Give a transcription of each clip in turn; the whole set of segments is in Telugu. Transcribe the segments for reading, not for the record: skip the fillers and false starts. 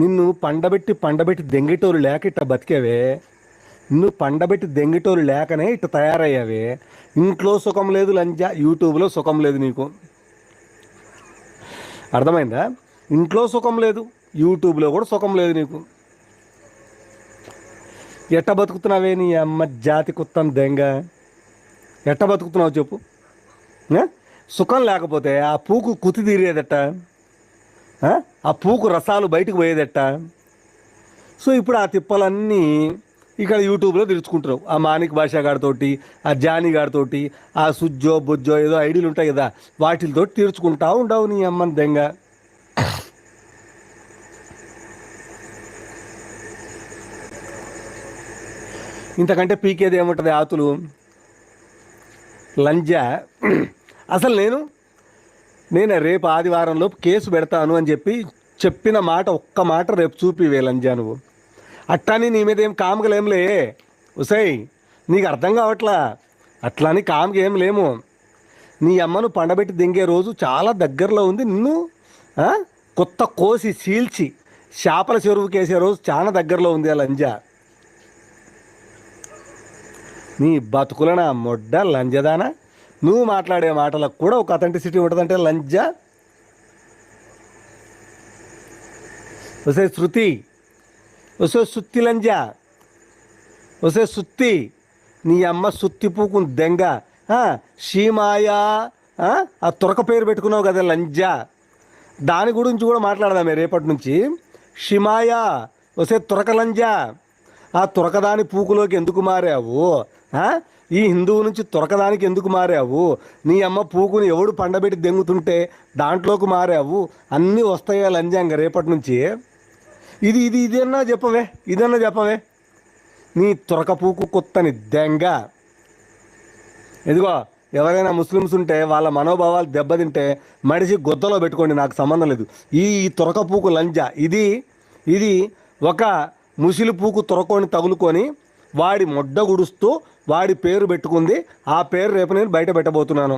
నిన్ను పండబెట్టి దెంగేటోళ్ళు లేక ఇట్ట బతికేవే. నిన్ను పండబెట్టి దెంగేటోళ్ళు లేకనే ఇట్ట తయారయ్యావే. ఇంట్లో సుఖం లేదు లంజా, యూట్యూబ్లో సుఖం లేదు నీకు. అర్థమైందా? ఇంట్లో సుఖం లేదు, యూట్యూబ్లో కూడా సుఖం లేదు నీకు. ఎట్ట బతుకుతున్నావే నీ అమ్మ జాతి కుత్తం దెంగ? ఎట్ట బతుకుతున్నావు చెప్పు? సుఖం లేకపోతే ఆ పూకు కుతి తీరేదట, ఆ పూకు రసాలు బయటకు పోయేదట. సో ఇప్పుడు ఆ తిప్పలన్నీ ఇక్కడ యూట్యూబ్లో తెరుచుకుంటున్నావు. ఆ మాణిక్ భాషా గారితోటి, ఆ జానీ గారితోటి, ఆ సుజ్జో బొజ్జో ఏదో ఐడియాలు ఉంటాయి కదా, వాటితో తీర్చుకుంటా ఉండవు నీ అమ్మని దెంగ. ఇంతకంటే పీకేది ఏముంటుంది ఆతులు లంజా. అసలు నేను రేపు ఆదివారంలోపు కేసు పెడతాను అని చెప్పిన మాట ఒక్క మాట రేపు చూపివే లంజా నువ్వు. అట్లని నీ మీద ఏం కామగలేంలే ఉసై, నీకు అర్థం కావట్లా. అట్లని కామగా ఏం లేము. నీ అమ్మను పండబెట్టి దింగే రోజు చాలా దగ్గరలో ఉంది. నిన్ను కొత్త కోసి చీల్చి చేపల చెరువుకేసే రోజు చాలా దగ్గరలో ఉంది ఆ లంజా. నీ బతుకులన మొడ్డ లంజదానా. నువ్వు మాట్లాడే మాటలకు కూడా ఒక అథెంటిసిటీ ఉంటుందంటే లంజా. వసే శృతి, వసే సుత్తి లంజా, వసే సుత్తి, నీ అమ్మ సుత్తి పూకుని దెంగ. షీమాయా ఆ తురక పేరు పెట్టుకున్నావు కదా లంజా, దాని గురించి కూడా మాట్లాడదామే రేపటి నుంచి. షిమాయా, వసే తురక లంజా, ఆ తురకదాని పూకులోకి ఎందుకు మారావు? ఈ హిందువు నుంచి తురకదానికి ఎందుకు మారావు? నీ అమ్మ పూకుని ఎవడు పండబెట్టి దెంగుతుంటే దాంట్లోకి మారావు. అన్నీ వస్తాయా లంజాంగ రేపటి నుంచి. ఇదన్నా చెప్పవే నీ తురక పూకు కొత్తని దెంగ. ఇదిగో ఎవరైనా ముస్లిమ్స్ ఉంటే వాళ్ళ మనోభావాలు దెబ్బతింటే మడిసి గొద్దలో పెట్టుకోండి, నాకు సంబంధం లేదు. ఈ తురక పూకు లంజా ఇది ఒక ముసిలి పూకు తురకొని తగులుకొని వాడి మొడ్డ గుడుస్తూ వాడి పేరు పెట్టుకుంది. ఆ పేరు రేపు నేను బయట పెట్టబోతున్నాను.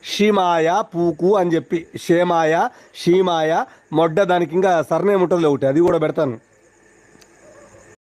షీమాయ పూకు అని చెప్పి, షేమాయ, షీమాయ మొడ్డ, దానికి ఇంకా సర్నేమ్ ఉంటుంది ఒకటి, అది కూడా పెడతాను.